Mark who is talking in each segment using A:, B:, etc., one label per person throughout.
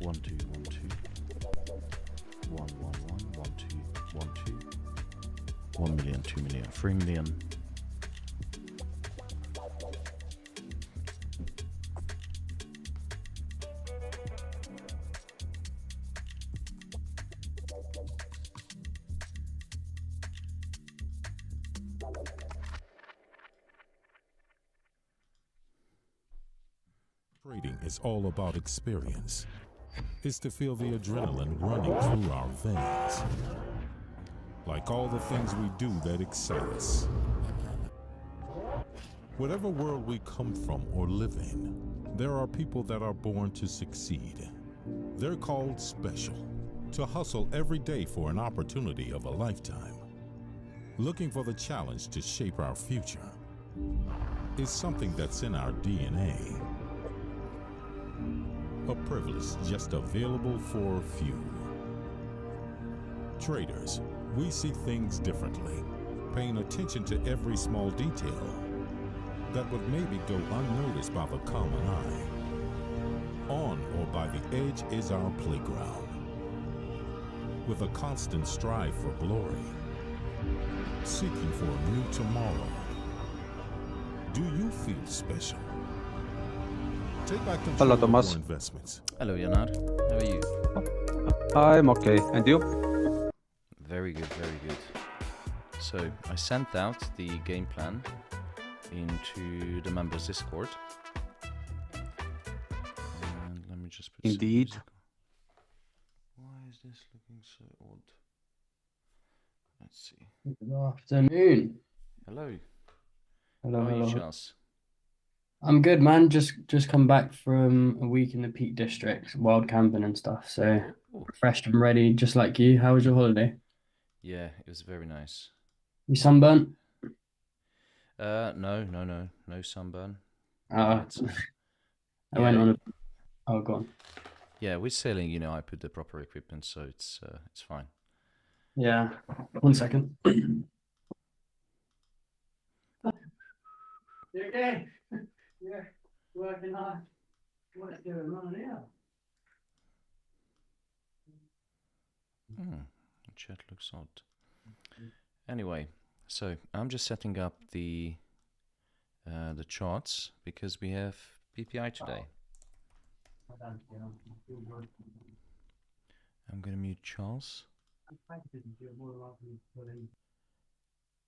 A: 1 2 1 2 1 1 1 1 2 1 2 1 million 2 million 3 million.
B: Trading is all about experience. It's to feel the adrenaline running through our veins. Like all the things we do that excite us. Whatever world we come from or live in, there are people that are born to succeed. They're called special, to hustle every day for an opportunity of a lifetime. Looking for the challenge to shape our future is something that's in our DNA. A privilege just available for a few. Traders, we see things differently, paying attention to every small detail that would maybe go unnoticed by the common eye. On or by the edge is our playground, with a constant strive for glory, seeking for a new tomorrow. Do you feel special? Take back control
C: Hello, Thomas.
B: of your investments.
A: Hello, Janard. How are you?
C: I'm okay. And you?
A: Very good, very good. So I sent out the game plan into the members Discord. And let me just put some
C: Indeed.
A: music on. Why is this looking so odd? Let's see.
D: Good afternoon.
A: Hello.
D: Hello,
A: How are you,
D: hello.
A: Charles?
D: I'm good, man. Just come back from a week in the Peak District, wild camping and stuff. So
A: Oh,
D: refreshed and ready, just like you. How was your holiday?
A: yeah, it was very nice.
D: You sunburnt?
A: No sunburn.
D: Uh,
A: It's,
D: I went
A: yeah,
D: on a. Oh, go on.
A: yeah, with sailing, I put the proper equipment, so it's fine.
D: Yeah. 1 second. You okay? Yeah. Working hard. What's going on here?
A: The chat looks odd. Anyway, so I'm just setting up the charts because we have PPI today. I'm gonna mute Charles.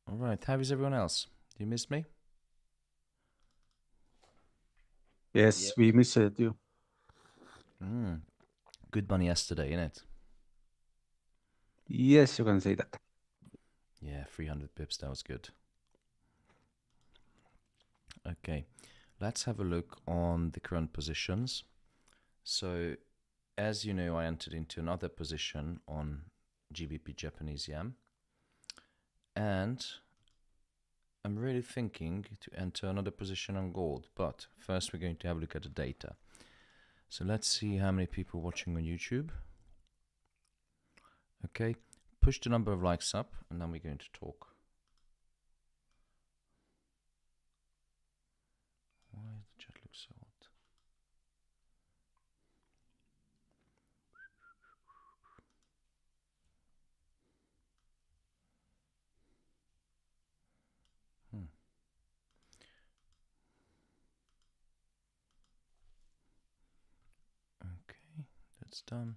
A: All right, how is everyone else? You missed me?
C: Yes, we missed you.
A: Good money yesterday, innit?
C: Yes, you can say that.
A: Yeah, 300 pips, that was good. Okay, let's have a look on the current positions. So, as you know, I entered into another position on GBP Japanese yen. And I'm really thinking to enter another position on gold. But first we're going to have a look at the data. So let's see how many people watching on YouTube. Okay, push the number of likes up and then we're going to talk. Why does the chat look so odd? Okay, that's done.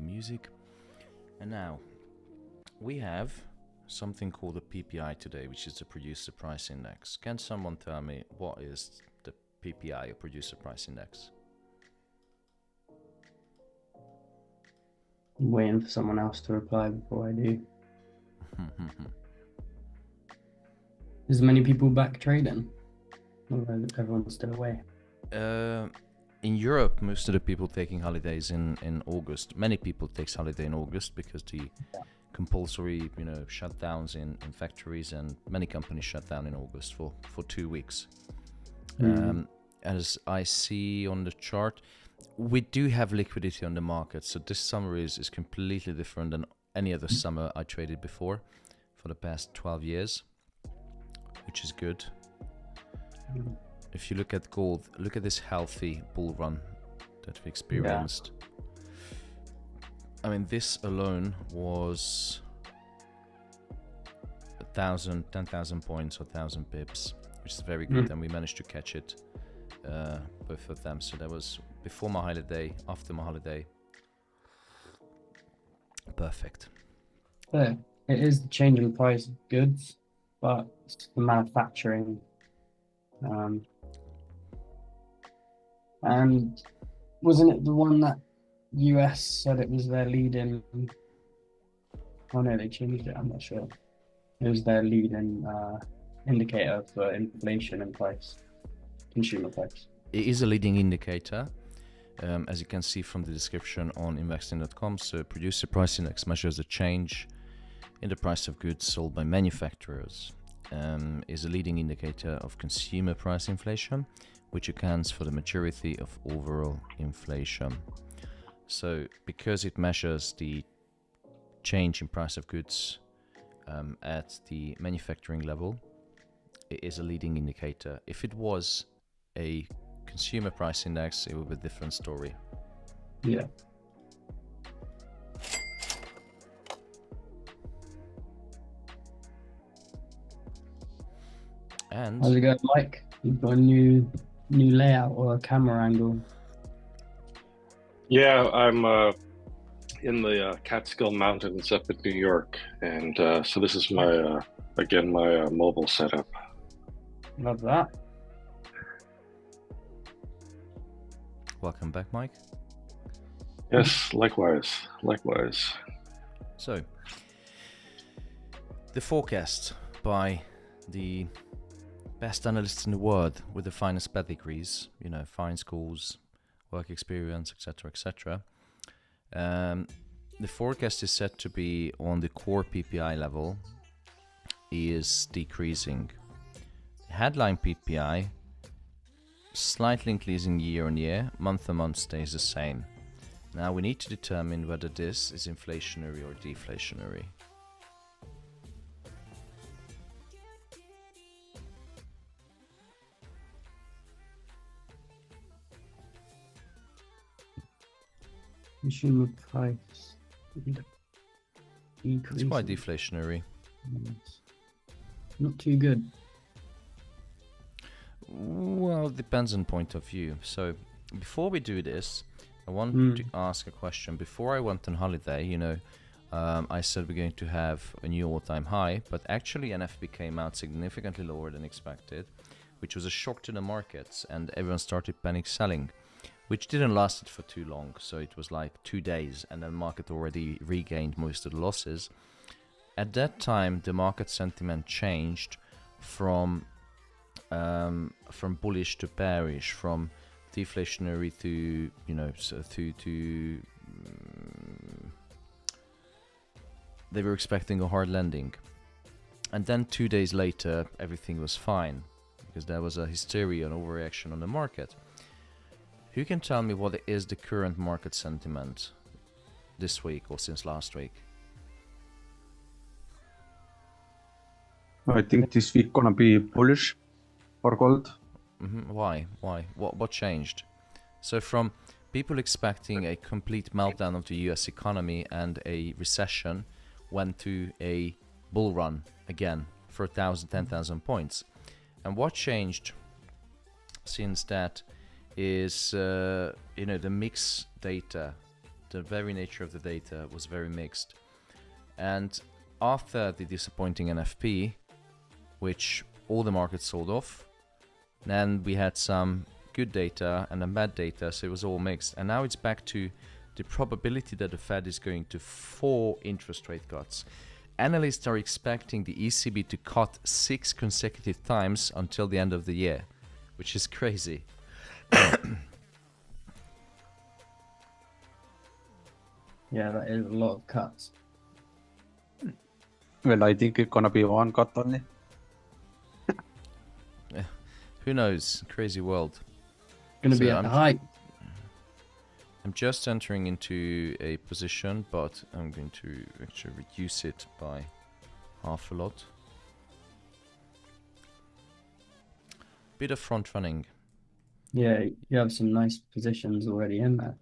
A: Music. And now we have something called a PPI today, which is the producer price index. Can someone tell me what is the PPI, or producer price index?
D: I'm waiting for someone else to reply before I do. Is many people back trading? Or everyone's still away?
A: In Europe, most of the people taking holidays in August. Many people takes holiday in August because the compulsory, shutdowns in factories, and many companies shut down in August for 2 weeks. as I see on the chart, we do have liquidity on the market. So this summer is completely different than any other summer I traded before for the past 12 years, which is good. If you look at gold, look at this healthy bull run that we experienced. I mean, this alone was 10,000 points or 1,000 pips, which is very good, and we managed to catch it, both of them. So that was before my holiday, after my holiday. Perfect.
D: Yeah, it is the change in price of goods, but it's the manufacturing. And wasn't it the one that US said it was their leading? Oh no, they changed it. I'm not sure. It was their leading indicator for inflation and price, consumer price.
A: It is a leading indicator, as you can see from the description on investing.com. So producer price index measures the change in the price of goods sold by manufacturers, is a leading indicator of consumer price inflation, which accounts for the majority of overall inflation. So because it measures the change in price of goods at the manufacturing level, it is a leading indicator. If it was a consumer price index, it would be a different story.
D: Yeah.
A: And
D: how's it going, Mike? You've got a new layout or a camera angle.
E: Yeah, I'm in the Catskill Mountains up in New York, and so this is my again my mobile setup.
D: Love that.
A: welcome back, Mike.
E: Yes, likewise.
A: So, the forecast by the best analysts in the world with the finest pedigrees, you know, fine schools, work experience, etc., etc. The forecast is set to be on the core PPI level is decreasing. Headline PPI slightly increasing year on year, month on month stays the same. Now we need to determine whether this is inflationary or deflationary.
D: Consumer price decrease.
A: It's quite deflationary.
D: Not too good.
A: Well, it depends on point of view. So before we do this, I want to ask a question. Before I went on holiday, you know, I said we're going to have a new all-time high, but actually NFP came out significantly lower than expected, which was a shock to the markets, and everyone started panic selling, which didn't last for too long. So it was like 2 days, and the market already regained most of the losses. At that time, the market sentiment changed from bullish to bearish, from deflationary to, you know, to they were expecting a hard landing, and then 2 days later everything was fine because there was a hysteria and overreaction on the market. Who can tell me what is the current market sentiment this week or since last week?
C: I think this week gonna be bullish for gold.
A: Why? What changed? So from people expecting a complete meltdown of the US economy and a recession went to a bull run again for 1,000, 10,000 points. And what changed since that is, you know, the mixed data, the very nature of the data was very mixed. And after the disappointing NFP, which all the markets sold off, then we had some good data and then bad data, so it was all mixed. And now it's back to the probability that the Fed is going to 4 interest rate cuts. Analysts are expecting the ECB to cut 6 consecutive times until the end of the year, which is crazy.
D: Yeah, that is a lot of cuts.
C: Well, I think it's gonna be one cut only.
A: Who knows? Crazy world.
D: Going to
A: So
D: be at the height.
A: I'm just entering into a position, but I'm going to actually reduce it by half a lot. Bit of front running.
D: Yeah, you have some nice positions already in there.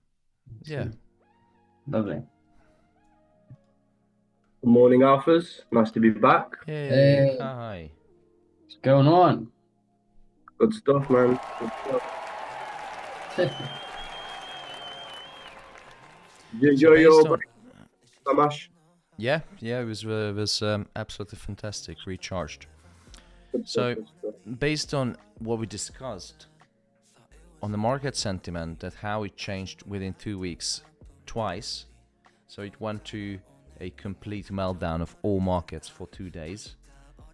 A: Yeah.
D: Lovely.
F: Good morning, Alphas. Nice to be back.
A: Hey,
D: Hey.
A: hi.
D: What's going on?
F: Good stuff, man. Good stuff. Did you enjoy your break, Samash?
A: Yeah, it was absolutely fantastic, recharged.
F: Good
A: So,
F: stuff, good stuff.
A: based on what we discussed on the market sentiment, that how it changed within 2 weeks twice, so it went to a complete meltdown of all markets for 2 days,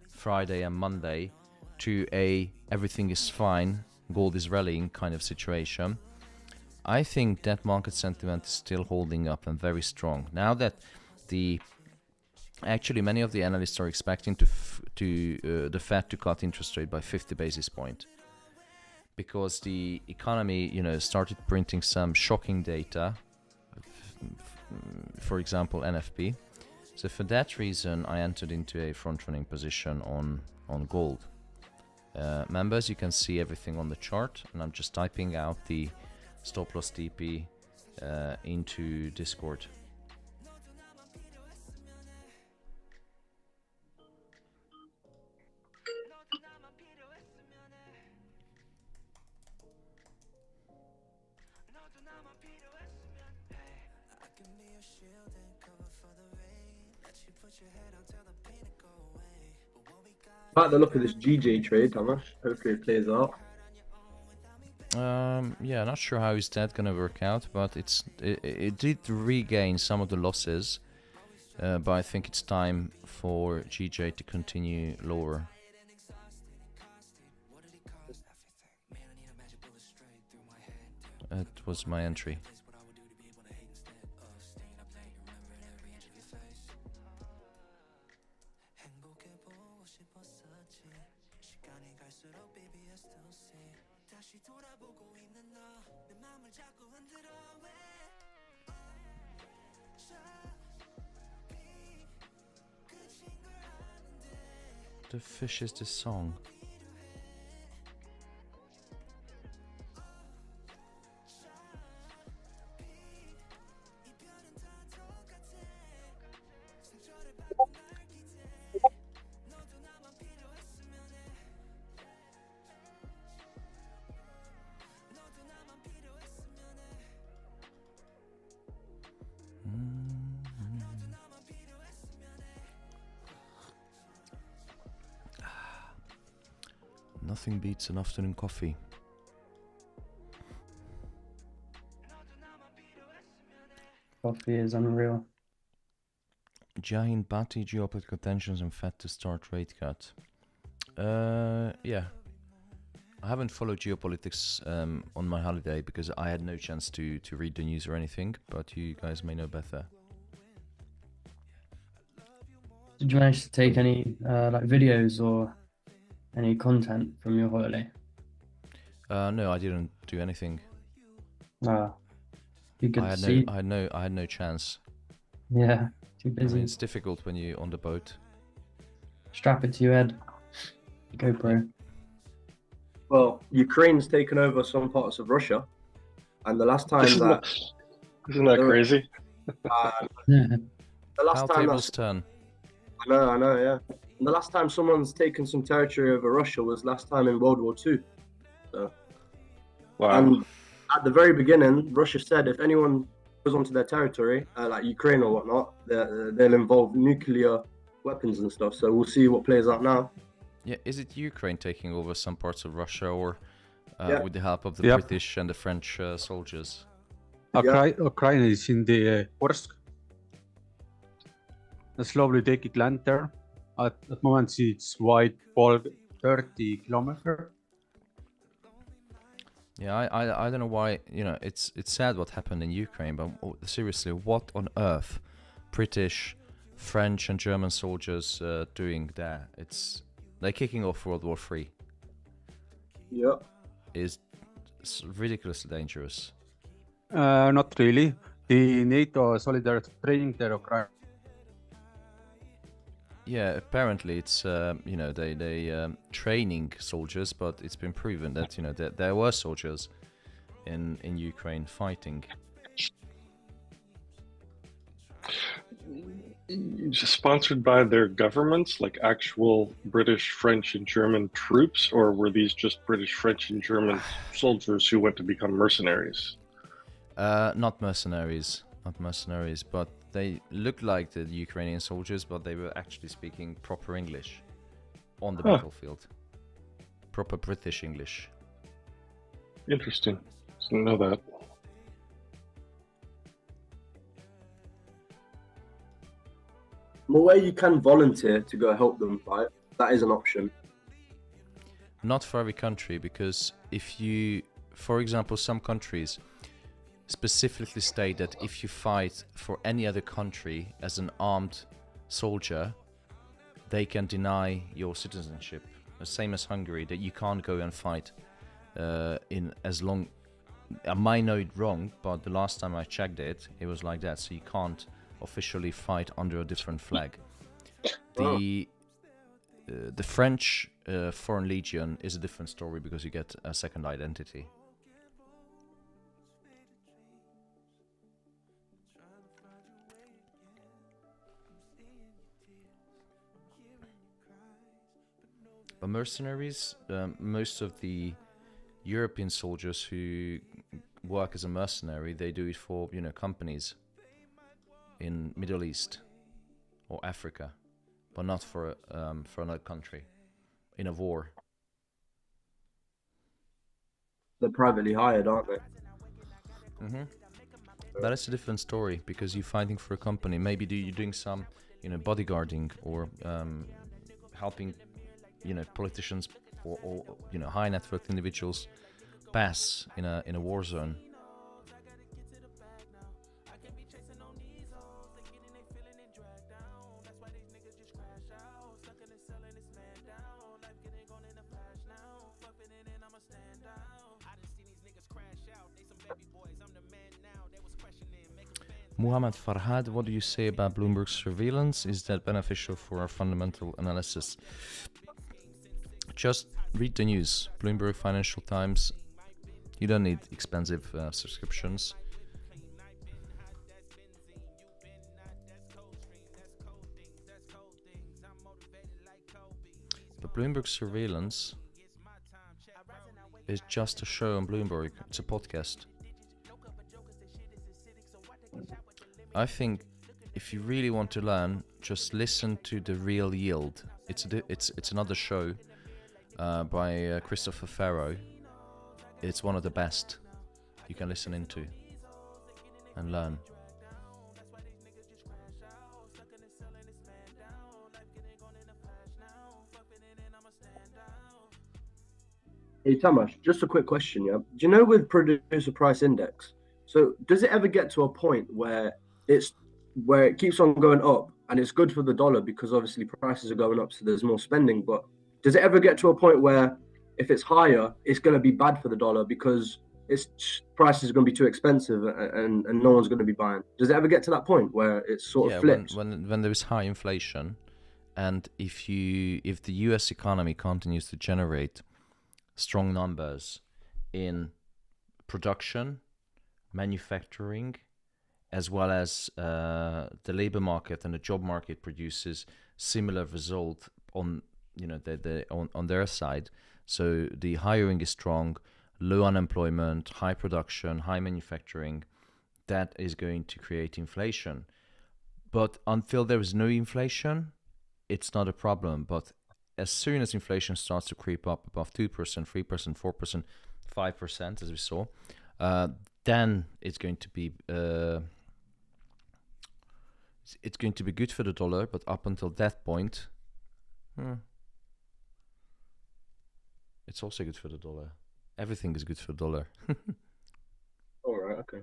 A: Friday and Monday, to a everything is fine, gold is rallying kind of situation. I think that market sentiment is still holding up and very strong. Now that actually many of the analysts are expecting the Fed to cut interest rate by 50 basis points, because the economy, started printing some shocking data, for example NFP. So for that reason, I entered into a front-running position on gold. Members, you can see everything on the chart, and I'm just typing out the stop loss TP into Discord.
F: Like the look of this GJ trade, Samash. Hopefully it plays out.
A: Yeah, not sure how is that gonna work out, but it did regain some of the losses, but I think it's time for GJ to continue lower. That was my entry. The fish is this song. Nothing beats an afternoon coffee.
D: Coffee is unreal.
A: Giant Bati, geopolitical tensions and Fed to start rate cut. Yeah. I haven't followed geopolitics on my holiday because I had no chance to read the news or anything, but you guys may know better.
D: Did you manage to take any like videos or any content from your holiday?
A: No, I didn't do anything.
D: You could
A: I
D: see.
A: had no chance.
D: Yeah, too
A: I
D: busy.
A: mean, it's difficult when you're on the boat.
D: Strap it to your head. GoPro.
F: Well, Ukraine's taken over some parts of Russia, and the last time
E: Isn't
F: that
E: that crazy?
D: Yeah.
F: the last
A: How
F: time
A: tables
F: that's,
A: turn.
F: I know, yeah. And the last time someone's taken some territory over Russia was last time in World War II. So,
E: Wow.
F: and at the very beginning, Russia said if anyone goes onto their territory, like Ukraine or whatnot, they'll involve nuclear weapons and stuff. So we'll see what plays out now.
A: Yeah, is it Ukraine taking over some parts of Russia, or
F: Yeah.
A: with the help of the
G: Yep.
A: British and the French soldiers?
G: Ukraine is in the Kursk. Slowly taking land there. At the moment, it's wide 30 kilometers.
A: Yeah, I don't know why, it's sad what happened in Ukraine, but seriously, what on earth British, French and German soldiers doing there? They're kicking off World War III.
F: Yeah.
A: Is ridiculously dangerous.
G: Not really. The NATO Solidarity Training their Ukraine.
A: Yeah, apparently it's they training soldiers, but it's been proven that that there were soldiers in Ukraine fighting.
E: Sponsored by their governments, like actual British, French, and German troops, or were these just British, French, and German soldiers who went to become mercenaries?
A: Not mercenaries, but they looked like the Ukrainian soldiers, but they were actually speaking proper English on the battlefield. Proper British English.
E: Interesting. Didn't know that.
F: Where you can volunteer to go help them fight, that is an option.
A: Not for every country, because if you, for example, some countries specifically state that if you fight for any other country as an armed soldier, they can deny your citizenship. The same as Hungary, that you can't go and fight in as long. I might know it wrong, but the last time I checked it, it was like that. So you can't officially fight under a different flag. The French Foreign Legion is a different story because you get a second identity. But mercenaries, most of the European soldiers who work as a mercenary, they do it for companies in Middle East or Africa, but not for another country in a war.
F: They're privately hired, aren't they?
A: That is a different story because you're fighting for a company. Maybe you're doing some, bodyguarding or helping, politicians or high net worth individuals pass in a war zone. Muhammad Farhad, what do you say about Bloomberg surveillance? Is that beneficial for our fundamental analysis? Just read the news. Bloomberg, Financial Times. You don't need expensive subscriptions. But Bloomberg surveillance is just a show on Bloomberg. It's a podcast. I think if you really want to learn, just listen to The Real Yield. It's another show by Christopher Farrow. It's one of the best you can listen into and learn.
F: Hey Tamas, just a quick question, yeah. Do you know with producer price index, so does it ever get to a point where it keeps on going up and it's good for the dollar because obviously prices are going up, so there's more spending, but does it ever get to a point where if it's higher, it's going to be bad for the dollar because its prices are going to be too expensive and no one's going to be buying? Does it ever get to that point where it sort of flips?
A: When there is high inflation, and if the US economy continues to generate strong numbers in production, manufacturing, as well as the labor market and the job market produces similar result on on their side. So the hiring is strong, low unemployment, high production, high manufacturing. That is going to create inflation. But until there is no inflation, it's not a problem. But as soon as inflation starts to creep up above 2%, 3%, 4%, 5%, as we saw, then it's going to be good for the dollar. But up until that point, it's also good for the dollar. Everything is good for the dollar.
F: All right, okay.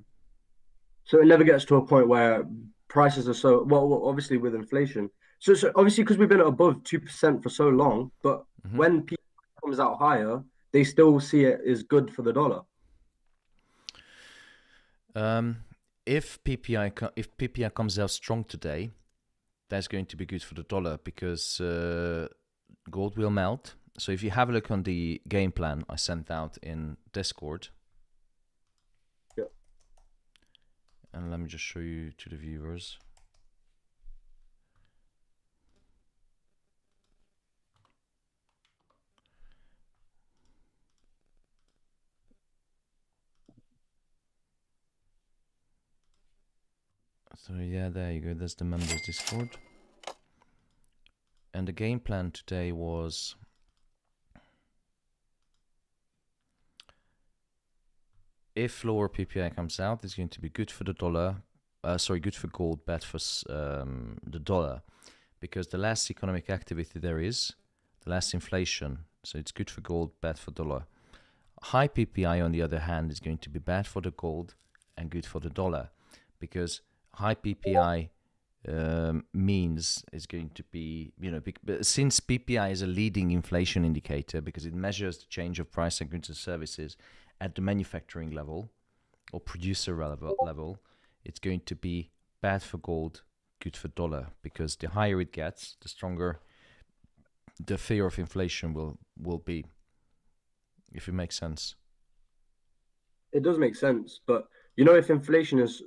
F: So it never gets to a point where prices are so well. Obviously, with inflation, so obviously because we've been above 2% for so long, but when people comes out higher, they still see it as good for the dollar.
A: If PPI comes out strong today, that's going to be good for the dollar because gold will melt. So if you have a look on the game plan I sent out in Discord, and let me just show you to the viewers. So yeah, there you go. There's the members Discord. And the game plan today was if lower PPI comes out, it's going to be good for the dollar. Good for gold, bad for the dollar, because the less economic activity there is, the less inflation. So it's good for gold, bad for dollar. High PPI, on the other hand, is going to be bad for the gold and good for the dollar, because high PPI means it's going to be, since PPI is a leading inflation indicator because it measures the change of price of goods and services at the manufacturing level or producer level, it's going to be bad for gold, good for dollar, because the higher it gets, the stronger the fear of inflation will be, if it makes sense.
F: It does make sense, but if inflation is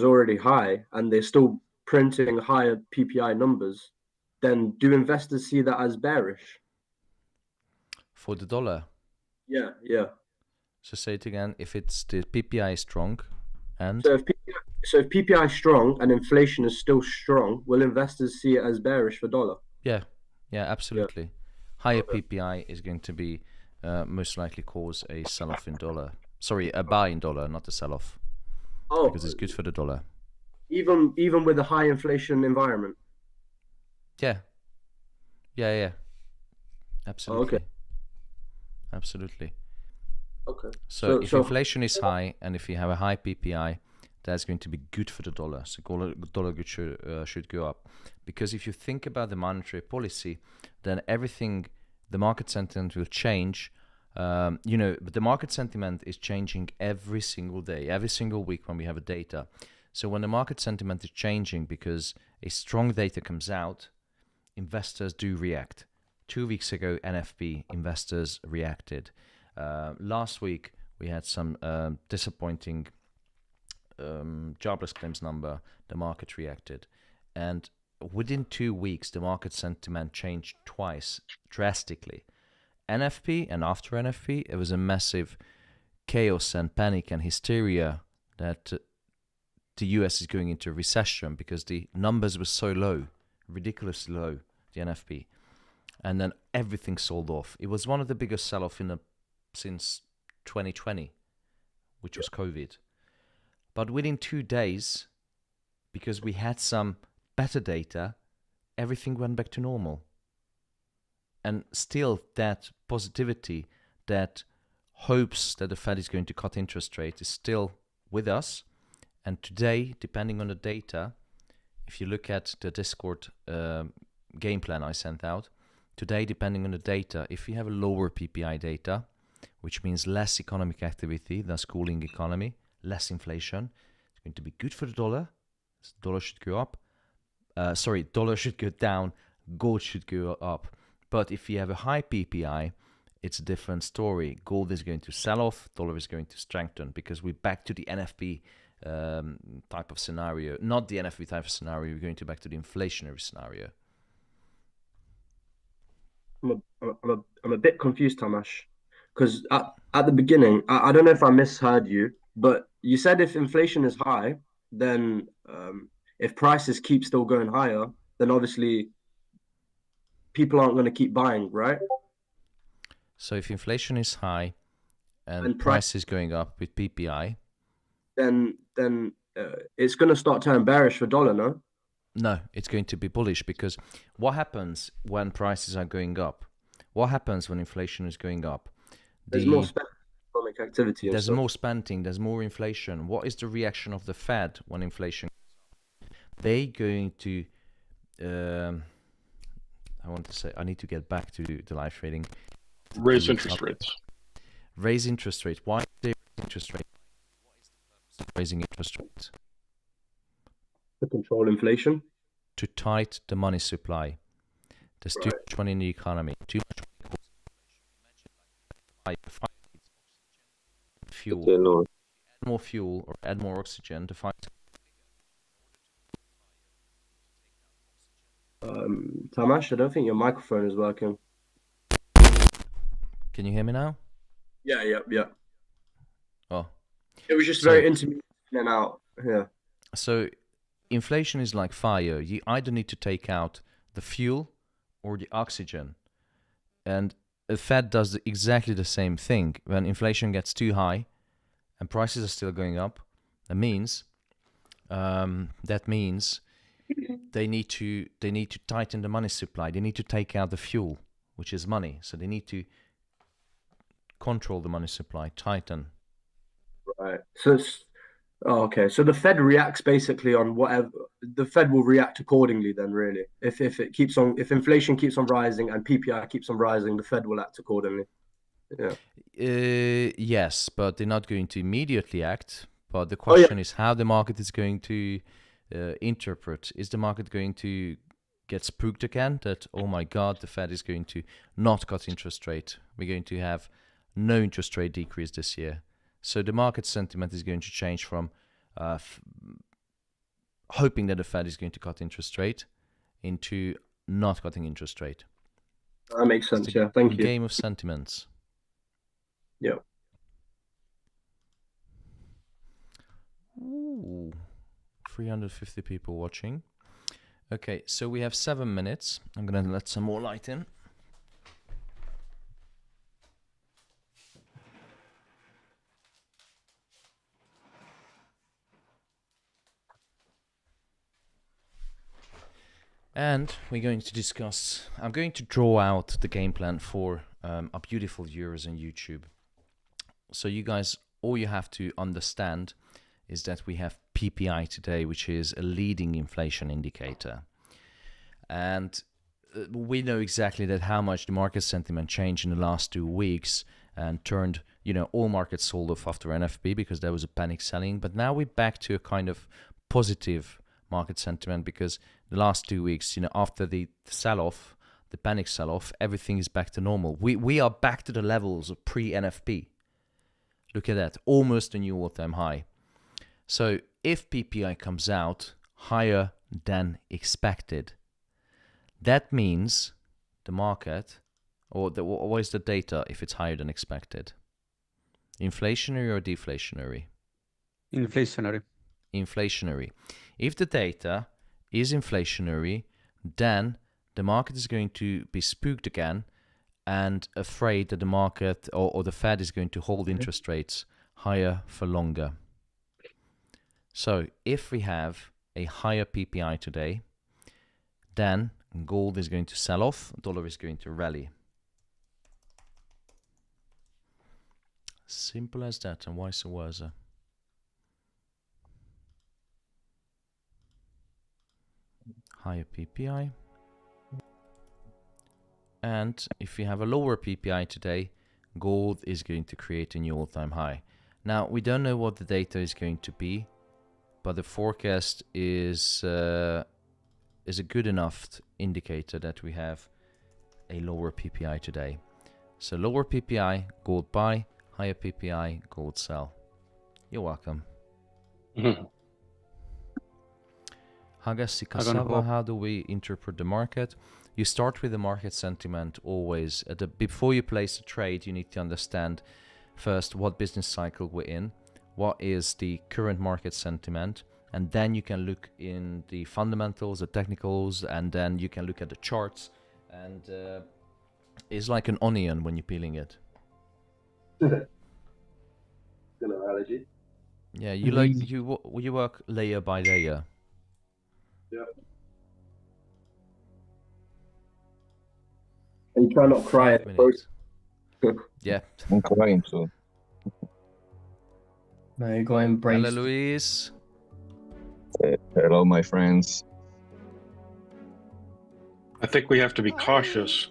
F: already high and they're still printing higher PPI numbers, then do investors see that as bearish?
A: For the dollar?
F: Yeah.
A: So say it again. If it's the PPI is strong, and
F: so if PPI is strong and inflation is still strong, will investors see it as bearish for dollar?
A: Yeah, absolutely. Yeah. Higher PPI is going to be most likely cause a sell-off in dollar. Sorry, a buy in dollar, not a sell-off.
F: Oh,
A: because it's good for the dollar.
F: Even with a high inflation environment.
A: Yeah. Absolutely.
F: Oh, okay.
A: Absolutely.
F: Okay.
A: So if inflation is high and if you have a high PPI, that's going to be good for the dollar. So dollar good should go up, because if you think about the monetary policy, then everything, the market sentiment will change. But the market sentiment is changing every single day, every single week when we have a data. So when the market sentiment is changing because a strong data comes out, investors do react. 2 weeks ago, NFP investors reacted. Last week, we had some disappointing jobless claims number. The market reacted. And within 2 weeks, the market sentiment changed twice, drastically. NFP and after NFP, it was a massive chaos and panic and hysteria that the US is going into recession because the numbers were so low, ridiculously low, the NFP. And then everything sold off. It was one of the biggest sell-off since 2020, which was COVID. But within 2 days, because we had some better data, everything went back to normal. And still that positivity, that hopes that the Fed is going to cut interest rate is still with us. And today, depending on the data, if you look at the Discord game plan I sent out, today, depending on the data, if you have a lower PPI data, which means less economic activity, thus cooling economy, less inflation, it's going to be good for the dollar. So dollar should go up. Dollar should go down. Gold should go up. But if you have a high PPI, it's a different story. Gold is going to sell off, dollar is going to strengthen, because we're back to the NFP type of scenario. Not the NFP type of scenario, we're going back to the inflationary scenario.
F: I'm a bit confused, Tamas, because at the beginning, I don't know if I misheard you, but you said if inflation is high, then if prices keep still going higher, then obviously people aren't going to keep buying, right?
A: So if inflation is high and price is going up with PPI,
F: then it's going to start turning bearish for dollar, no?
A: No, it's going to be bullish, because what happens when prices are going up? What happens when inflation is going up?
F: There's more economic activity.
A: There's more spending. There's more inflation. What is the reaction of the Fed when inflation? They're going to. I need to get back to the live trading.
E: Raise interest rates.
A: Raise interest rates. Why they raise interest rates? What is the purpose raising interest rates?
F: To control inflation.
A: To tight the money supply. There's too much money in the economy. Too much money causes fuel.
H: Okay, no.
A: Add more fuel or add more oxygen to fight.
F: Tamash, I don't think your microphone is working.
A: Can you hear me now?
F: Yeah.
A: Oh.
F: It was just very intermittent in and out. Yeah.
A: So inflation is like fire. You either need to take out the fuel or the oxygen. And the Fed does exactly the same thing. When inflation gets too high and prices are still going up, that means they need to tighten the money supply. They need to take out the fuel, which is money. So they need to control the money supply, tighten.
F: Right. So it's okay. So the Fed reacts basically on whatever the Fed will react accordingly. Then really, if inflation keeps on rising and PPI keeps on rising, the Fed will act accordingly. Yeah.
A: Yes, but they're not going to immediately act. But the question is how the market is going to interpret. Is the market going to get spooked again that, oh my God, the Fed is going to not cut interest rate? We're going to have no interest rate decrease this year. So the market sentiment is going to change from hoping that the Fed is going to cut interest rate into not cutting interest rate.
F: That makes sense, yeah. Thank you.
A: Game of sentiments.
F: Yeah.
A: Ooh, 350 people watching. Okay, so we have 7 minutes. I'm going to let some more light in. And we're going to discuss, I'm going to draw out the game plan for our beautiful viewers on YouTube. So you guys, all you have to understand is that we have PPI today, which is a leading inflation indicator. And we know exactly that how much the market sentiment changed in the last 2 weeks and turned, all markets sold off after NFP because there was a panic selling. But now we're back to a kind of positive market sentiment because the last 2 weeks, after the sell-off, the panic sell-off, everything is back to normal. We are back to the levels of pre-NFP. Look at that, almost a new all-time high. So if PPI comes out higher than expected, that means the market, what is the data if it's higher than expected? Inflationary or deflationary?
G: Inflationary.
A: Inflationary. If the data is inflationary, then the market is going to be spooked again and afraid that the market or the Fed is going to hold interest rates higher for longer. So if we have a higher PPI today, then gold is going to sell off, dollar is going to rally. Simple as that, and vice versa. Higher PPI. And if we have a lower PPI today, gold is going to create a new all-time high. Now, we don't know what the data is going to be, but the forecast is a good enough indicator that we have a lower PPI today. So lower PPI, gold buy, higher PPI, gold sell. You're welcome. Hagassi Cassava, how do we interpret the market? You start with the market sentiment always. Before you place a trade, you need to understand first what business cycle we're in, what is the current market sentiment, and then you can look in the fundamentals, the technicals, and then you can look at the charts. And it's like an onion when you're peeling it.
F: Good analogy.
A: Yeah, you work layer by layer.
F: Yeah. And you try not cry at first.
A: Yeah.
H: I'm crying too.
D: No, you got embraced.
A: Hello, Luis.
H: Hello, my friends.
E: I think we have to be cautious.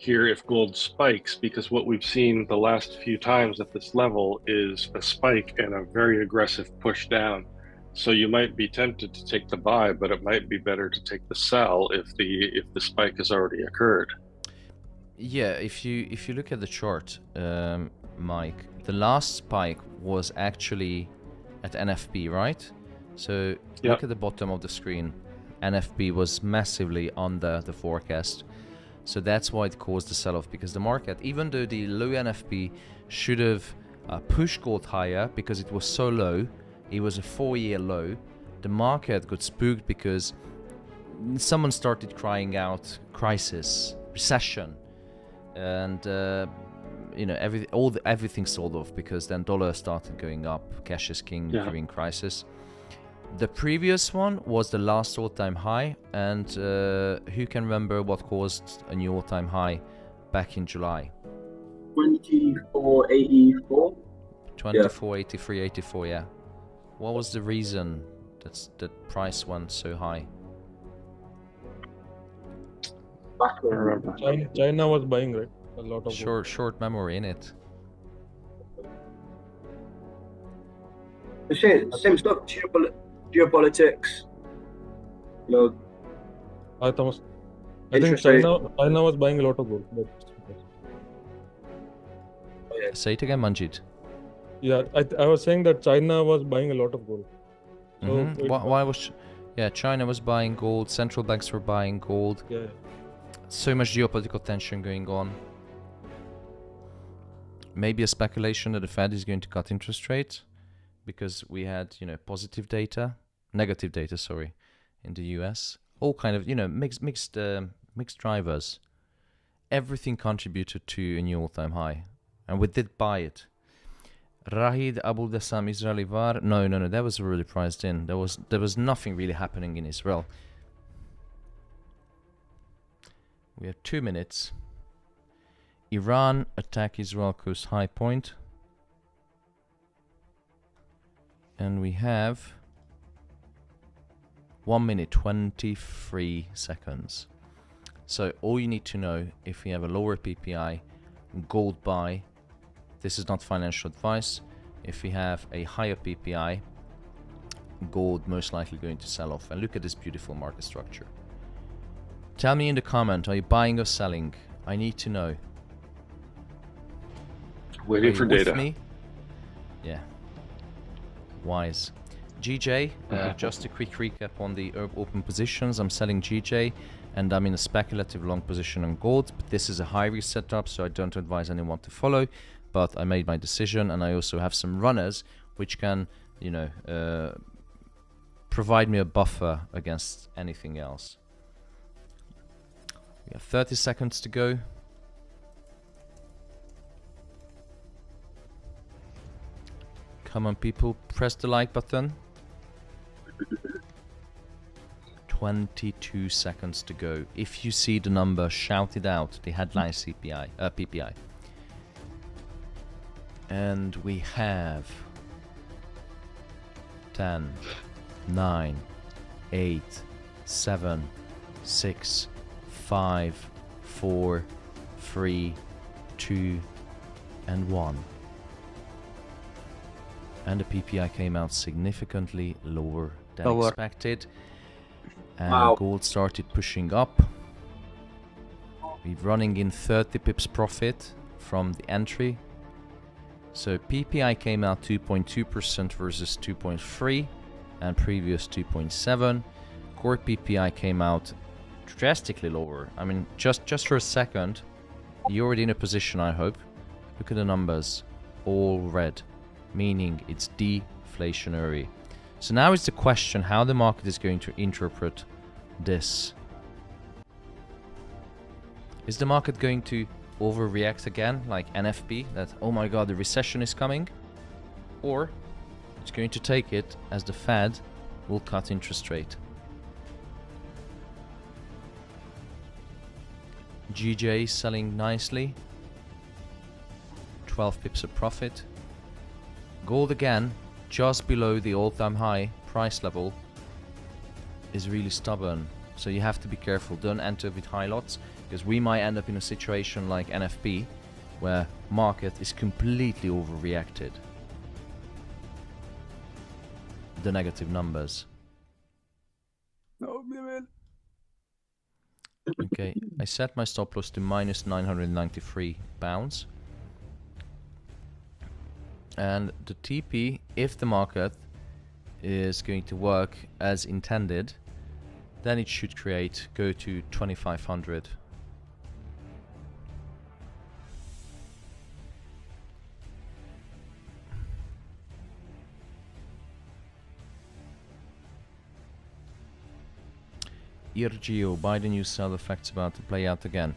E: here if gold spikes, because what we've seen the last few times at this level is a spike and a very aggressive push down. So you might be tempted to take the buy, but it might be better to take the sell if the spike has already occurred.
A: Yeah, if you look at the chart, Mike, the last spike was actually at NFP, right? So look at the bottom of the screen. NFP was massively under the forecast. So that's why it caused the sell-off, because the market, even though the low NFP should have pushed gold higher because it was so low, it was a 4-year low, the market got spooked because someone started crying out crisis, recession, and everything sold off, because then dollar started going up, cash is king during crisis. The previous one was the last all-time high, and who can remember what caused a new all-time high back in July?
F: 24.84.
A: 24.83.84, yeah. What was the reason that price went so high?
I: China was buying, right? A lot of
A: short memory in it.
F: Same stuff. Geopolitics.
I: I think China was buying a lot of gold.
A: Say it again, Manjit.
I: Yeah, I was saying that China was buying a lot of gold. So
A: why was? Yeah, China was buying gold. Central banks were buying gold.
I: Yeah.
A: So much geopolitical tension going on. Maybe a speculation that the Fed is going to cut interest rates, because we had, negative data, in the US. All kind of, mixed drivers. Everything contributed to a new all-time high, and we did buy it. Rahid Abul Dassam Israeli VAR. No, that was already priced in. There was nothing really happening in Israel. We have 2 minutes. Iran attack Israel coast high point. And we have 1 minute 23 seconds. So all you need to know, if we have a lower PPI, gold buy. This is not financial advice. If we have a higher PPI, gold most likely going to sell off. And look at this beautiful market structure. Tell me in the comment, are you buying or selling? I need to know.
E: Waiting for data.
A: Me? Yeah. Wise. GJ, just a quick recap on the open positions. I'm selling GJ, and I'm in a speculative long position on gold. But this is a high risk setup, so I don't advise anyone to follow. But I made my decision, and I also have some runners which can, provide me a buffer against anything else. We have 30 seconds to go. Come on, people, press the like button. 22 seconds to go. If you see the number, shout it out, the headline PPI. And we have 10, 9, 8, 7, 6, 5, 4, 3, 2, and 1. And the PPI came out significantly lower than expected. And gold started pushing up. We're running in 30 pips profit from the entry. So PPI came out 2.2% versus 2.3 and previous 2.7. Core PPI came out drastically lower. I mean, just for a second, you're already in a position, I hope. Look at the numbers, all red, meaning it's deflationary. So now is the question how the market is going to interpret this. Is the market going to overreact again, like NFP, that oh my god, the recession is coming? Or it's going to take it as the Fed will cut interest rate? GJ selling nicely, 12 pips of profit. Gold again, just below the all-time high price level, is really stubborn. So you have to be careful. Don't enter with high lots. because we might end up in a situation like NFP where market is completely overreacted. The negative numbers. Okay, I set my stop loss to minus 993 pounds. And the TP, if the market is going to work as intended, then it should go to 2500. Geo, Biden news sell effects about to play out again.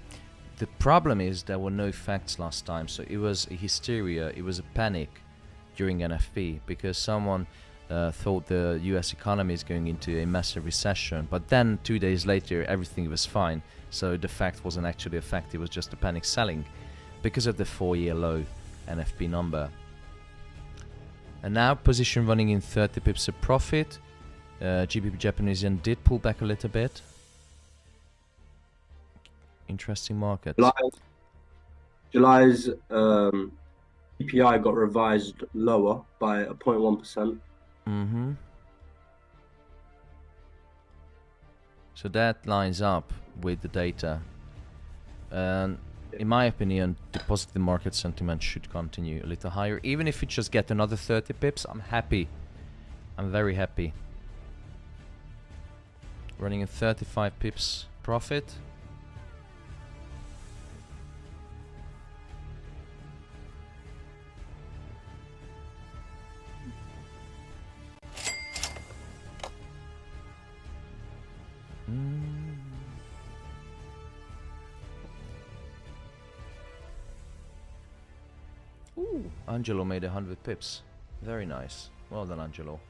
A: The problem is there were no facts last time, so it was a hysteria, it was a panic during NFP because someone thought the US economy is going into a massive recession, but then 2 days later everything was fine, so the fact wasn't actually a fact, it was just a panic selling because of the 4-year low NFP number. And now position running in 30 pips of profit. GBP Japanese yen did pull back a little bit. Interesting market.
F: July's PPI got revised lower by 0.1%.
A: Mm-hmm. So that lines up with the data. And in my opinion, the positive market sentiment should continue a little higher. Even if it just get another 30 pips, I'm happy. I'm very happy. Running a 35 pips profit. Ooh, Angelo made 100 pips. Very nice. Well done, Angelo.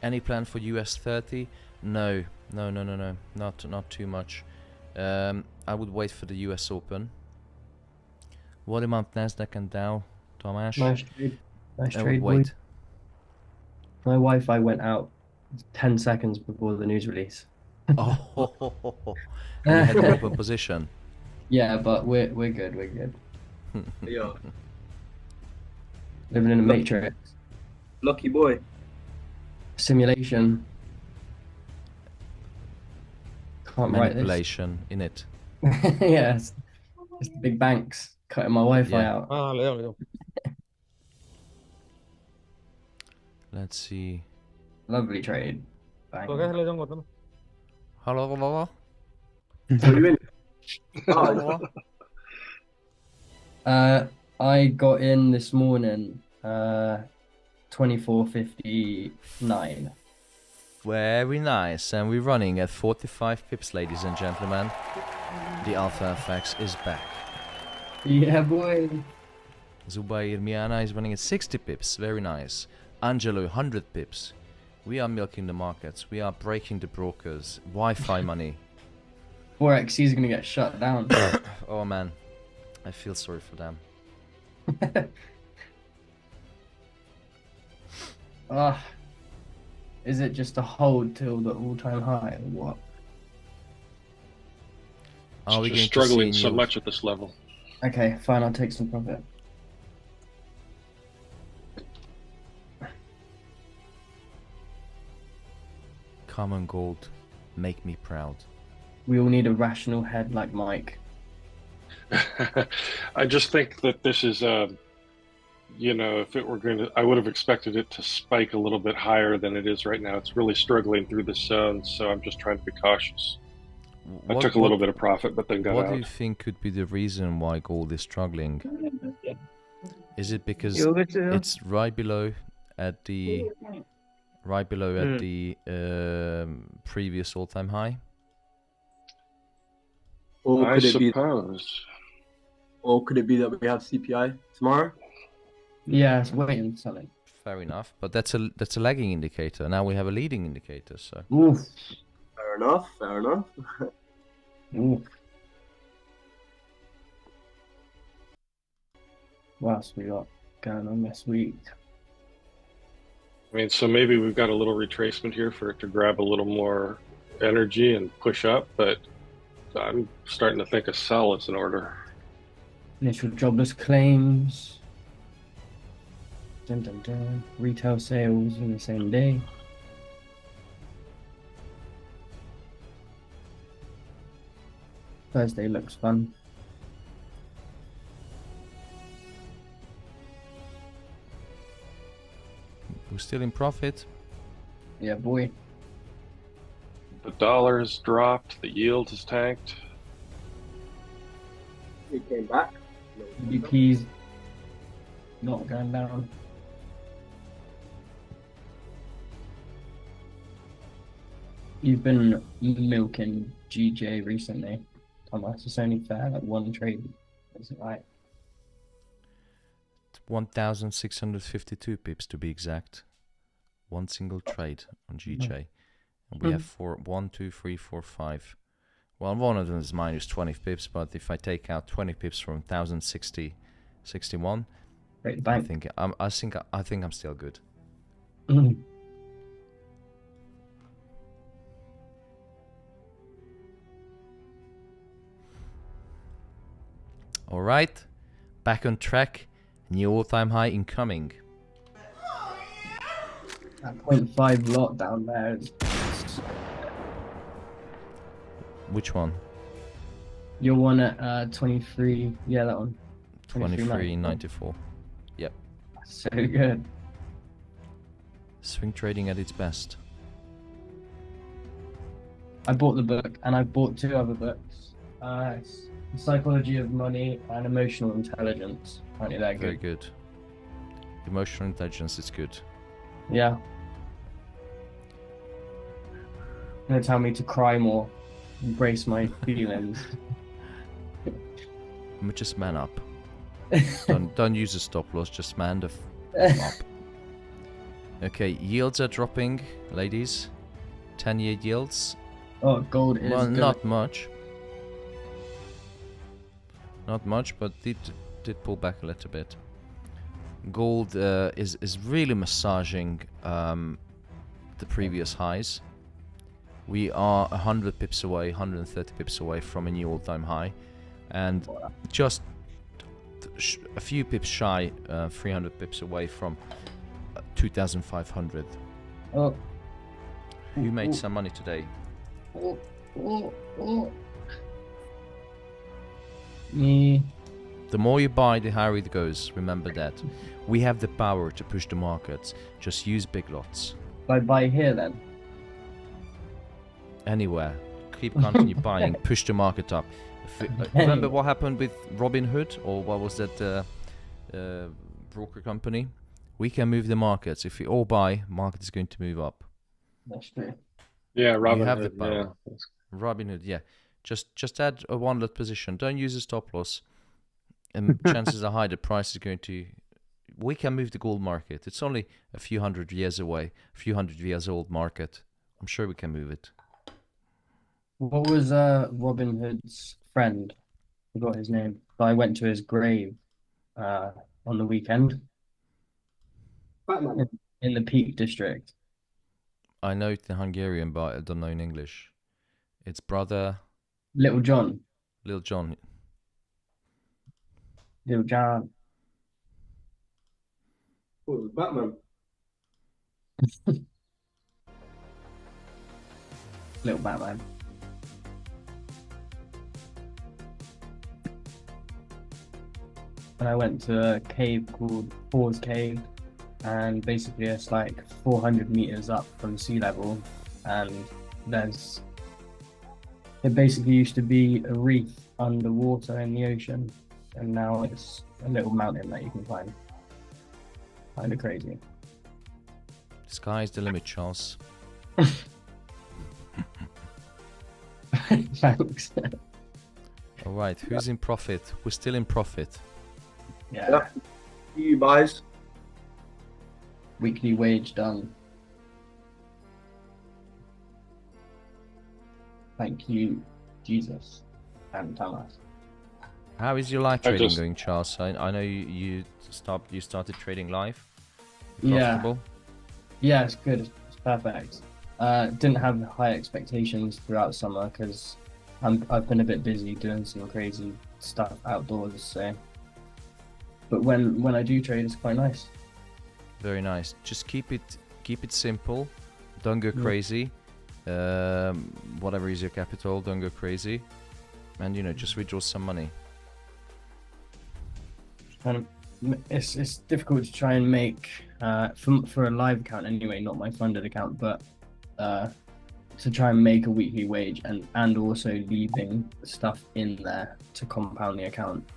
A: Any plan for US 30? No. Not too much. I would wait for the US Open. What about NASDAQ and Dow, Tomasz?
D: Nice trade. Nice
A: I
D: trade,
A: would wait.
D: boy. My Wi-Fi went out 10 seconds before the news release.
A: Oh, and you had an open position.
D: Yeah, but we're good. We're good.
F: Yeah.
D: Living in a matrix
F: Lucky boy.
D: simulation. Can't write this.
A: Manipulation in it.
D: Yeah, it's the big banks cutting my Wi-Fi
A: Yeah.
D: out.
I: Leo.
A: Let's see.
D: Lovely trade. Bang.
I: तो कैसे ले जाऊंगा तुम?
A: Hello.
F: So you in? Oh,
D: I got in this morning, 24.59.
A: Very nice. And we're running at 45 pips, ladies and gentlemen. The Alpha FX is back.
D: Yeah, boy.
A: Zubair Miana is running at 60 pips. Very nice. Angelo, 100 pips. We are milking the markets. We are breaking the brokers. Wi-Fi money.
D: XC is going to get shut down.
A: Oh, man. I feel sorry for them.
D: Is it just a hold till the all-time high or what?
A: Are we
E: Just
A: going
E: struggling
A: to see
E: so
A: yield?
E: much at this level.
D: Okay, fine. I'll take some profit.
A: Common gold. Make me proud.
D: We all need a rational head like Mike.
E: I just think that this is if it were going to, I would have expected it to spike a little bit higher than it is right now. It's really struggling through the zone, so I'm just trying to be cautious. I took a little bit of profit, but then got
A: What
E: out.
A: do you think could be the reason why gold is struggling? Is it because it's right below at the previous all-time high?
F: Or
E: I
F: could it be?
E: suppose.
F: Or could it be that we have CPI tomorrow?
D: Yeah, it's waiting selling.
A: Fair enough, but that's a lagging indicator. Now we have a leading indicator, so.
D: Oof.
F: Fair enough. Fair enough.
D: Oof. What else we got going on this week?
E: I mean, so maybe we've got a little retracement here for it to grab a little more energy and push up, but I'm starting to think a sell is in order.
D: Initial jobless claims. Dun, dun, dun. Retail sales in the same day. Thursday looks fun.
A: We're still in profit.
D: Yeah, boy.
E: The dollar has dropped, the yield has tanked.
F: It came back.
D: BP's not going down. You've been milking GJ recently, Thomas. It's only fair, like one trade, isn't it right?
A: 1,652 pips to be exact. One single trade on GJ. And we have 1, 2, 3, 4, 5. Well, one of them is minus 20 pips, but if I take out 20 pips from 1,060, 61, I think I'm still good. All right, back on track. New all-time high incoming.
D: That 0.5 lot down there is...
A: Which one?
D: Your one at 23. Yeah, that one.
A: 23.94. Yep.
D: So good.
A: Swing trading at its best.
D: I bought the book, and I bought 2 other books. Psychology of Money and Emotional Intelligence. Apparently they're good.
A: Very good. Emotional intelligence is good.
D: Yeah. Gonna tell me to cry more, embrace my feelings.
A: Just man up. don't use a stop loss. Just man the up. Okay, yields are dropping, ladies. 10-year yields.
D: Oh, gold is
A: well,
D: good.
A: not much. Not much, but did pull back a little bit. Gold is really massaging the previous highs. We are 100 pips away, 130 pips away from a new all-time high, and just a few pips shy, 300 pips away from 2,500.
D: Oh.
A: Who made some money today?
D: Me.
A: The more you buy, the higher it goes. Remember that. We have the power to push the markets. Just use big lots.
D: I buy here then.
A: Anywhere. Continue buying. Push the market up. Remember what happened with Robinhood, or what was that broker company? We can move the markets. If we all buy, market is going to move up.
D: That's true.
E: Yeah, Robinhood.
A: You have the power.
E: Yeah.
A: Robinhood, yeah. Just add a 1 lot position. Don't use a stop loss. And chances are high the price is going to... We can move the gold market. It's only a few hundred years away. A few hundred years old market. I'm sure we can move it.
D: What was Robin Hood's friend? I forgot his name. But I went to his grave on the weekend.
F: Batman.
D: In the Peak District.
A: I know it in Hungarian, but I don't know in English. It's brother...
D: Little John.
A: Little John.
D: Little John.
F: Oh, it was Batman.
D: Little Batman. And I went to a cave called Paws Cave, and basically it's like 400 meters up from sea level, and it basically used to be a reef underwater in the ocean, and now it's a little mountain that you can climb. Kind of crazy.
A: Sky's the limit, Charles.
D: Thanks.
A: All right, who's in profit? We're still in profit.
D: Yeah.
F: You buys.
D: Weekly wage done. Thank you, Jesus and Thomas.
A: How is your live trading going, Charles? I know you started trading live.
D: Yeah.
A: Profitable?
D: Yeah, it's good. It's perfect. Didn't have high expectations throughout summer because I've been a bit busy doing some crazy stuff outdoors. So, but when I do trade, it's quite nice.
A: Very nice. Just keep it simple. Don't go crazy. Whatever is your capital, don't go crazy. And just withdraw some money.
D: And it's difficult to try and make for a live account anyway, not my funded account, but to try and make a weekly wage and also leaving stuff in there to compound the account.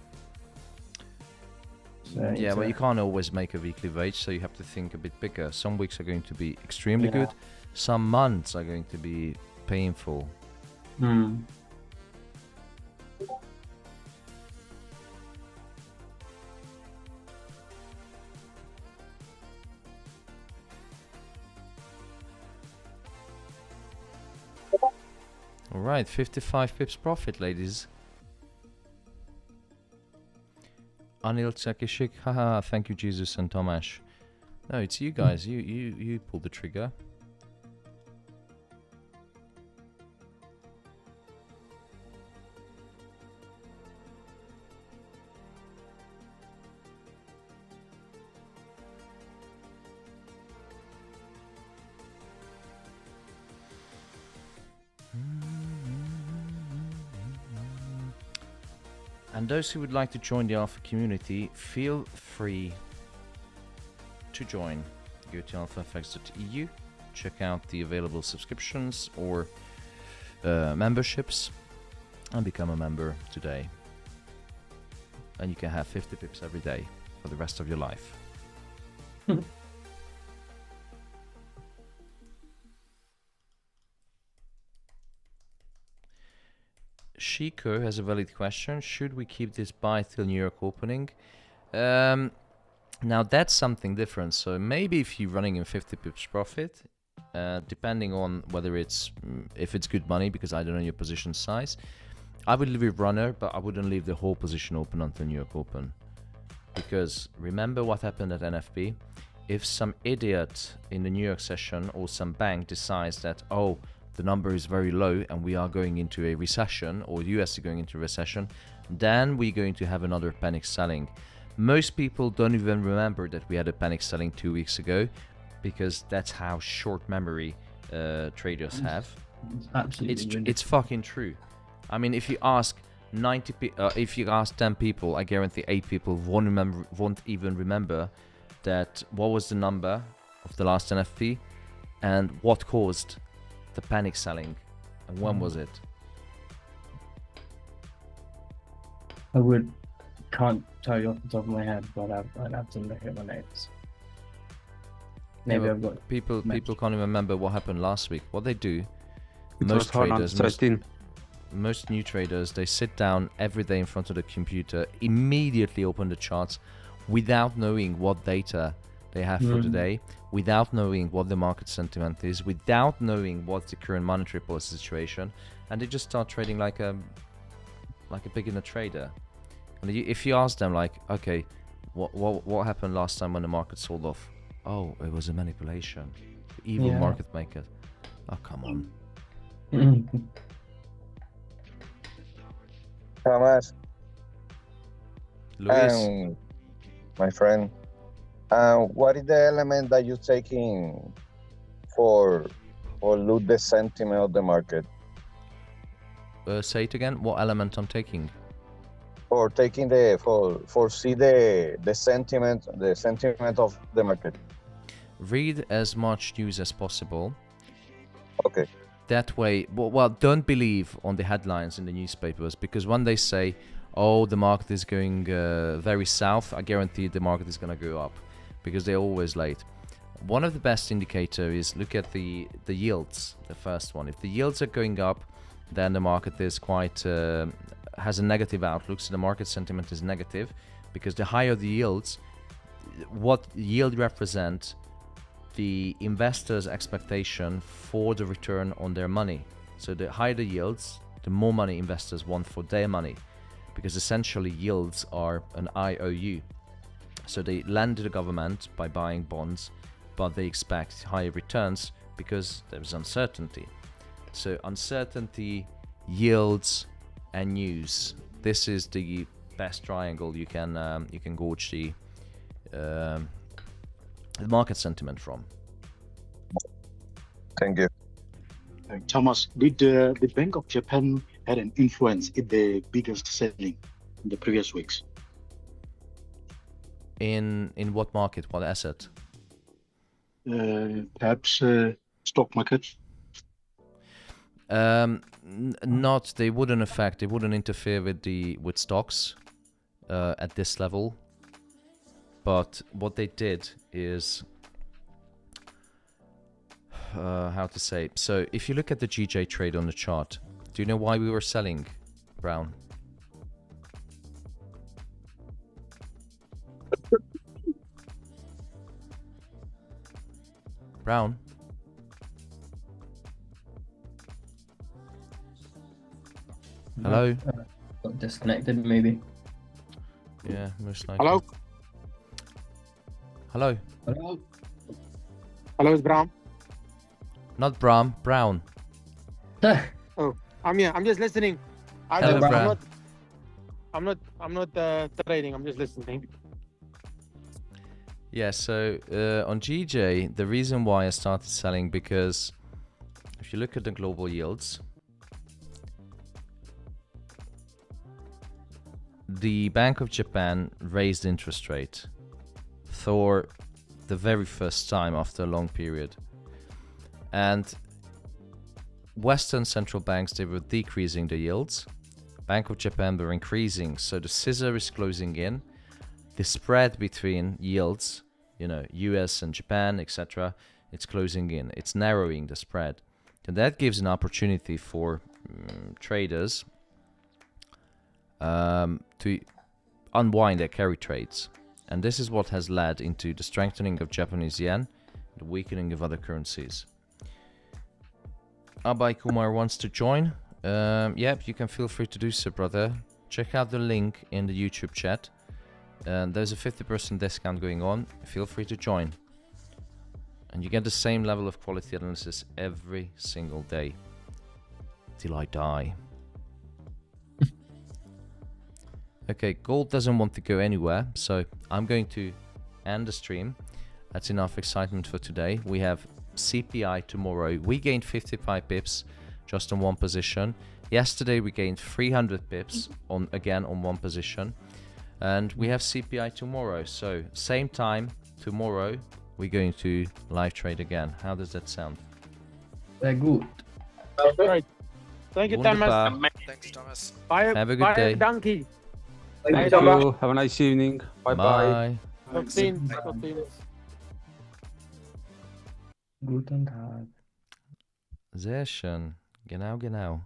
D: So
A: yeah, but you can't always make a weekly wage, so you have to think a bit bigger. Some weeks are going to be extremely good. Some months are going to be painful. All right, 55 pips profit, ladies. Anil Tsakishik, haha, thank you, Jesus and Tomasz. No, it's you guys. You pulled the trigger. And those who would like to join the Alpha community, feel free to join. Go to alphafx.eu, check out the available subscriptions or memberships, and become a member today. And you can have 50 pips every day for the rest of your life. Shiko has a valid question. Should we keep this buy till New York opening? Now that's something different. So maybe if you're running in 50 pips profit, depending on whether if it's good money, because I don't know your position size, I would leave it runner, but I wouldn't leave the whole position open until New York open. Because remember what happened at NFP? If some idiot in the New York session or some bank decides that, oh, the number is very low and we are going into a recession, or US is going into a recession, then we're going to have another panic selling. Most people don't even remember that we had a panic selling 2 weeks ago, because that's how short memory traders have.
D: Absolutely,
A: it's fucking true. I mean, if you ask 10 people, I guarantee 8 people won't even remember that what was the number of the last NFP and what caused the panic selling and when was it.
D: Can't tell you off the top of my head, but I'd have to look at my notes. Maybe I've got
A: people can't even remember what happened last week. What they do,
G: Most
A: new traders, they sit down every day in front of the computer, immediately open the charts without knowing what data they have for the day, without knowing what the market sentiment is, without knowing what's the current monetary policy situation, and they just start trading like a beginner trader. And if you ask them, like, okay, what happened last time when the market sold off? Oh, it was a manipulation. Evil market makers. Oh, come on.
H: Thomas,
A: Luis,
H: my friend, what is the element that you're taking for loot the sentiment of the market?
A: say it again. What element I'm taking?
H: For taking see the sentiment of the market.
A: Read as much news as possible.
H: Okay.
A: That way, well, don't believe on the headlines in the newspapers, because when they say, oh, the market is going very south, I guarantee the market is going to go up, because they're always late. One of the best indicators is look at the yields, the first one. If the yields are going up, then the market is quite has a negative outlook, so the market sentiment is negative, because the higher the yields, what yield represent the investors' expectation for the return on their money. So the higher the yields, the more money investors want for their money, because essentially yields are an IOU. So they lend to the government by buying bonds, but they expect higher returns because there's uncertainty. So uncertainty, yields, and news. This is the best triangle you can gauge the market sentiment from.
H: Thank you.
J: Thomas, did the Bank of Japan had an influence in the biggest selling in the previous weeks?
A: In what market? What asset?
J: Perhaps stock market?
A: Not. They wouldn't affect. They wouldn't interfere with stocks at this level. But what they did is, how to say? So if you look at the GJ trade on the chart, do you know why we were selling, Brown? Brown? Hello?
D: Got disconnected, maybe.
A: Yeah, most likely.
K: Hello?
A: Hello?
D: Hello?
K: Hello, it's Bram.
A: Not Bram, Brown.
K: Oh, I'm here. I'm just listening.
A: Hello, Bram.
K: I'm not trading. I'm just listening.
A: Yeah, so on GJ, the reason why I started selling, because if you look at the global yields, the Bank of Japan raised interest rate for the very first time after a long period. And Western central banks, they were decreasing the yields. Bank of Japan were increasing. So the scissor is closing in. The spread between yields, you know, US and Japan, etc., it's closing in. It's narrowing the spread. And that gives an opportunity for traders to unwind their carry trades. And this is what has led into the strengthening of Japanese yen, the weakening of other currencies. Abai Kumar wants to join. Yep, you can feel free to do so, brother. Check out the link in the YouTube chat. There's a 50% discount going on. Feel free to join. And you get the same level of quality analysis every single day. Till I die. Okay, gold doesn't want to go anywhere, so I'm going to end the stream. That's enough excitement for today. We have CPI tomorrow. We gained 55 pips just on one position. Yesterday we gained 300 pips on one position. And we have CPI tomorrow. So same time tomorrow we're going to live trade again. How does that sound?
D: Very good.
K: Right. Thank you, Thomas.
L: Thanks, Thomas.
K: Bye.
A: Have a good day.
K: Donkey.
G: Thank you. Have a nice evening. Bye bye.
K: Talk soon.
D: Guten Tag.
A: Sehr schön. Genau.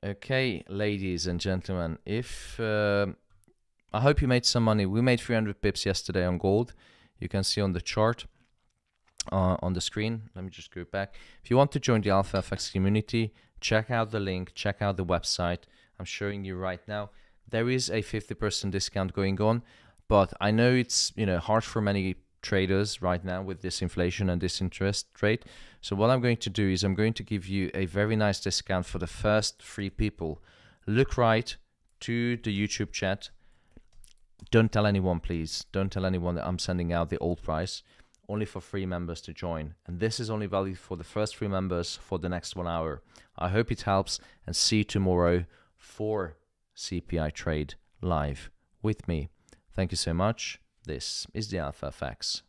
A: Okay, ladies and gentlemen, if I hope you made some money. We made 300 pips yesterday on gold. You can see on the chart on the screen. Let me just go back. If you want to join the Alpha FX community, check out the link, check out the website. I'm showing you right now. There is a 50% discount going on, but I know it's hard for many traders right now with this inflation and this interest rate. So what I'm going to do is I'm going to give you a very nice discount for the first 3 people. Look right to the YouTube chat. Don't tell anyone, please. Don't tell anyone that I'm sending out the old price. Only for free members to join. And this is only valid for the first 3 members for the next 1 hour. I hope it helps, and see you tomorrow for CPI Trade live with me. Thank you so much. This is the Alpha FX.